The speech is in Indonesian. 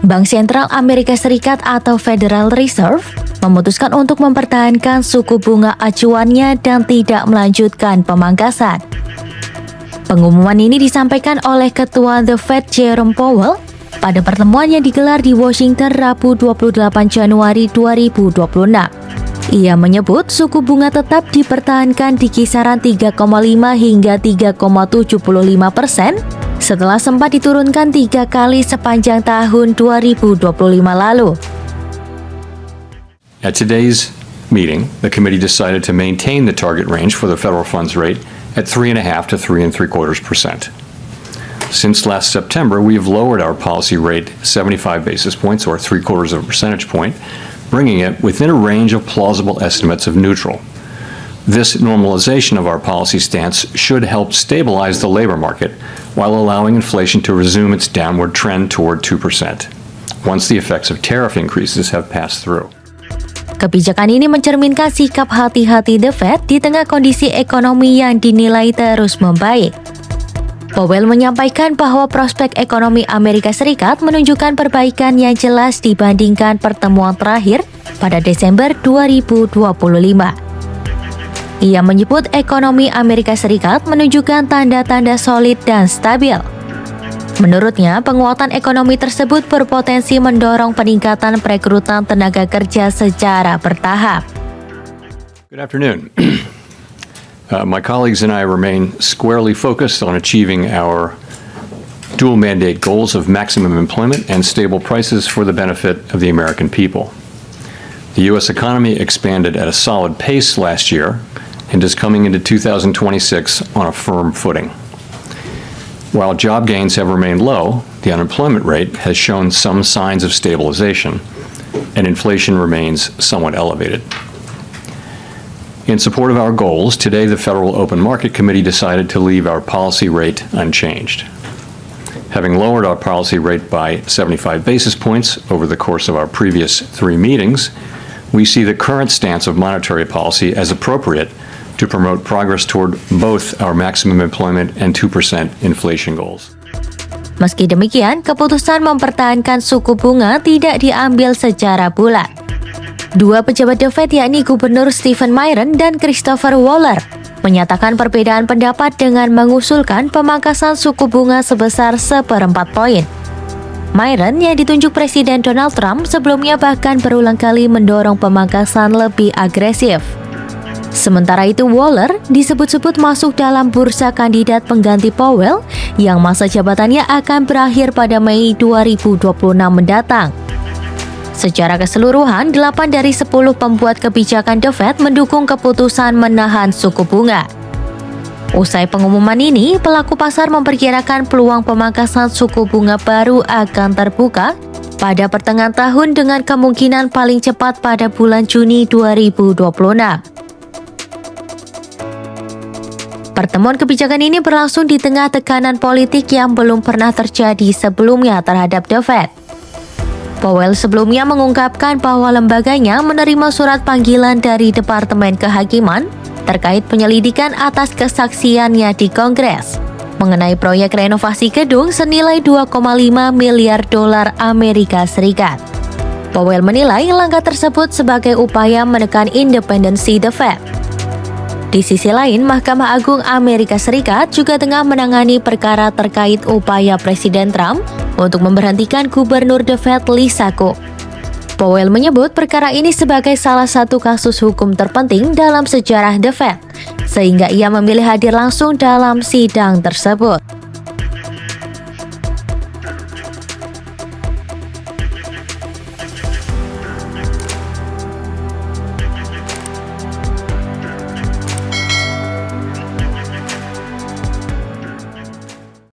Bank Sentral Amerika Serikat atau Federal Reserve memutuskan untuk mempertahankan suku bunga acuannya dan tidak melanjutkan pemangkasan. Pengumuman ini disampaikan oleh Ketua The Fed Jerome Powell pada pertemuan yang digelar di Washington Rabu 28 Januari 2026. Ia menyebut suku bunga tetap dipertahankan di kisaran 3,5 hingga 3,75% setelah sempat diturunkan 3 kali sepanjang tahun 2025 lalu. At today's meeting, the committee decided to maintain the target range for the federal funds rate at 3.5 to 3.75%. Since last September, we have lowered our policy rate 75 basis points, or 0.75 percentage point, bringing it within a range of plausible estimates of neutral. This normalization of our policy stance should help stabilize the labor market while allowing inflation to resume its downward trend toward 2%, once the effects of tariff increases have passed through. Kebijakan ini mencerminkan sikap hati-hati The Fed di tengah kondisi ekonomi yang dinilai terus membaik. Powell menyampaikan bahwa prospek ekonomi Amerika Serikat menunjukkan perbaikan yang jelas dibandingkan pertemuan terakhir pada Desember 2025. Ia menyebut ekonomi Amerika Serikat menunjukkan tanda-tanda solid dan stabil. Menurutnya, penguatan ekonomi tersebut berpotensi mendorong peningkatan perekrutan tenaga kerja secara bertahap. Good afternoon. My colleagues and I remain squarely focused on achieving our dual mandate goals of maximum employment and stable prices for the benefit of the American people. The U.S. economy expanded at a solid pace last year and is coming into 2026 on a firm footing. While job gains have remained low, the unemployment rate has shown some signs of stabilization, and inflation remains somewhat elevated. In support of our goals, today the Federal Open Market Committee decided to leave our policy rate unchanged. Having lowered our policy rate by 75 basis points over the course of our previous 3 meetings, we see the current stance of monetary policy as appropriate to promote progress toward both our maximum employment and 2% inflation goals. Meski demikian, keputusan mempertahankan suku bunga tidak diambil secara bulat. Dua pejabat The Fed, yakni Gubernur Stephen Miron dan Christopher Waller, menyatakan perbedaan pendapat dengan mengusulkan pemangkasan suku bunga sebesar 1/4 poin. Miron yang ditunjuk Presiden Donald Trump sebelumnya bahkan berulang kali mendorong pemangkasan lebih agresif. Sementara itu, Waller disebut-sebut masuk dalam bursa kandidat pengganti Powell yang masa jabatannya akan berakhir pada Mei 2026 mendatang. Secara keseluruhan, 8 dari 10 pembuat kebijakan The Fed mendukung keputusan menahan suku bunga. Usai pengumuman ini, pelaku pasar memperkirakan peluang pemangkasan suku bunga baru akan terbuka pada pertengahan tahun dengan kemungkinan paling cepat pada bulan Juni 2026. Pertemuan kebijakan ini berlangsung di tengah tekanan politik yang belum pernah terjadi sebelumnya terhadap The Fed. Powell sebelumnya mengungkapkan bahwa lembaganya menerima surat panggilan dari Departemen Kehakiman terkait penyelidikan atas kesaksiannya di Kongres mengenai proyek renovasi gedung senilai 2,5 miliar dolar Amerika Serikat. Powell menilai langkah tersebut sebagai upaya menekan independensi The Fed. Di sisi lain, Mahkamah Agung Amerika Serikat juga tengah menangani perkara terkait upaya Presiden Trump untuk memberhentikan Gubernur The Fed Lee Sako. Powell menyebut perkara ini sebagai salah satu kasus hukum terpenting dalam sejarah The Fed, sehingga ia memilih hadir langsung dalam sidang tersebut.